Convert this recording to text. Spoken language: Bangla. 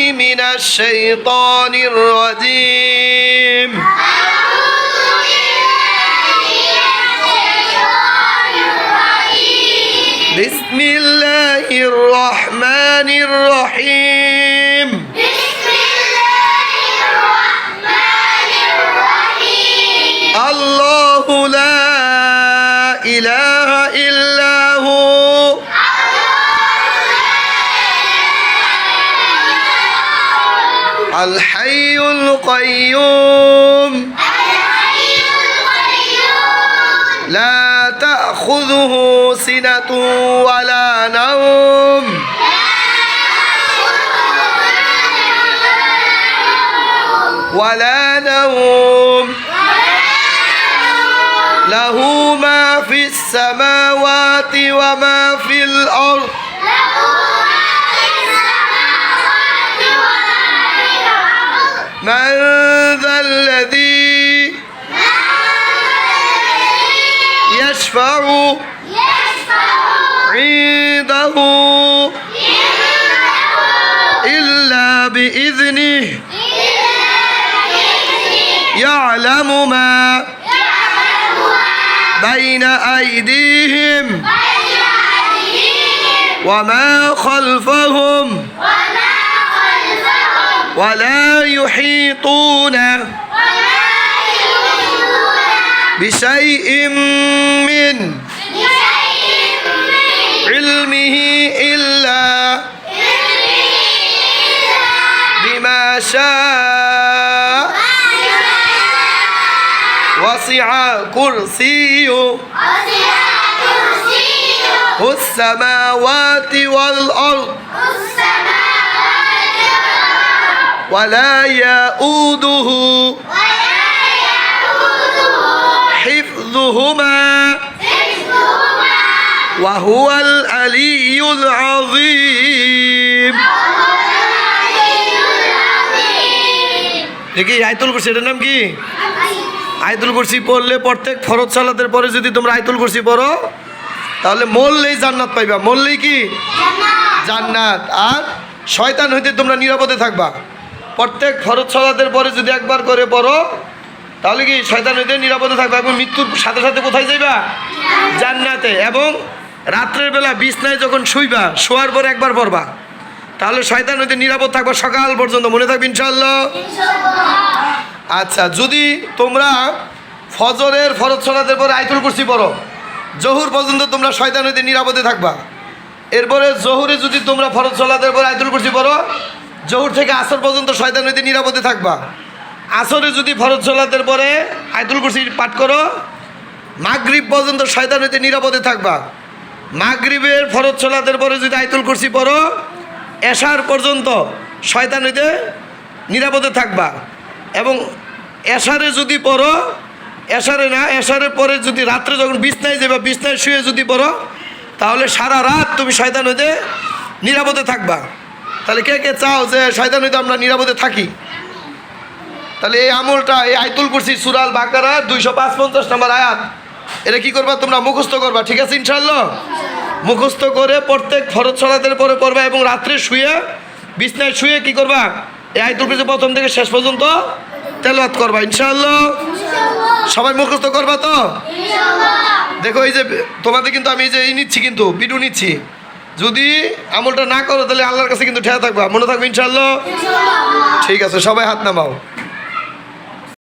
من الشيطان الرجيم بسم الله الرحمن الرحيم الله لا إله إلا هو الحي القيوم لا تأخذه سنة ولا نوم له ما في السماوات وما في الأرض من ذا الذي يشفع عنده إلا بإذنه يعلم ما بين أيديهم وما خلفهم ولا يحيطون بشيء من علمه إلا بما شاء وسع كرسيه السماوات والأرض ولا يؤوده حفظهما وهو العلي العظيم দেখি আয়াতুল কুরসি এটার নাম কি আয়াতুল কুরসি পড়লে প্রত্যেক ফরজ সালাতের পরে যদি তোমরা আয়াতুল কুরসি পড়ো তাহলে মরলেই জান্নাত পাইবা মরলেই কি জান্নাত আর শয়তান হইতে তোমরা নিরাপদে থাকবা প্রত্যেক ফরজ সালাতের পরে যদি একবার করে পড়ো তাহলে কি শয়তান হইতে নিরাপদে থাকবা এবং মৃত্যুর সাথে সাথে কোথায় যাইবা জান্নাতে এবং রাত্রের বেলা বিছনায় যখন শুইবা শোয়ার পরে একবার পড়বা তাহলে শয়তান হইতে নিরাপদ থাকবা সকাল পর্যন্ত মনে থাকবে ইনশাআল্লাহ আচ্ছা যদি তোমরা ফজরের ফরজ সালাতের পরে আয়াতুল কুরসি পড়ো জোহর পর্যন্ত তোমরা শয়তান হইতে নিরাপদে থাকবা এরপরে জোহরে যদি তোমরা ফরজ সালাতের পরে আয়াতুল কুরসি পড়ো জোহর থেকে আসর পর্যন্ত শয়তান হইতে নিরাপদে থাকবা আসরে যদি ফরজ সালাতের পরে আয়াতুল কুরসি পাঠ করো মাগরিব পর্যন্ত শয়তান হইতে নিরাপদে থাকবা মাগরিবের ফরজ সালাতের পরে যদি আয়াতুল কুরসি পড়ো এশার পর্যন্ত শয়তান হইতে নিরাপদে থাকবা এবং এশারে যদি পড়ো এশারে না এশারের পরে যদি রাত্রে যখন বিছনায় যাবে বিছনায় শুয়ে যদি পড়ো তাহলে সারা রাত তুমি শয়তান হইতে নিরাপদে থাকবা তাহলে কে কে চাও যে শয়তান হইতে আমরা নিরাপদে থাকি তাহলে এই আমলটা এই আয়াতুল কুরসি সূরা আল বাকারা 255 নম্বর আয়াত এটা কি করবা তোমরা মুখস্থ করবা ঠিক আছে ইনশাআল্লাহ মুখস্থ করে প্রত্যেক ফরজ সালাতের পরে পড়বা এবং রাত্রে শুয়ে বিছনায় শুয়ে কি করবা এই আয়াতুল কুরসি প্রথম থেকে শেষ পর্যন্ত তেলাওয়াত করবা ইনশাআল্লাহ সবাই মুখস্থ করবা তো ইনশাআল্লাহ দেখো এই যে তোমাদের কিন্তু আমি এই যে নিচ্ছি কিন্তু ভিডিও নিচ্ছি যদি আমলটা না করো তাহলে আল্লাহর কাছে কিন্তু ঠেয়া থাকবা মনে থাকবে ইনশাআল্লাহ ঠিক আছে সবাই হাত নামাও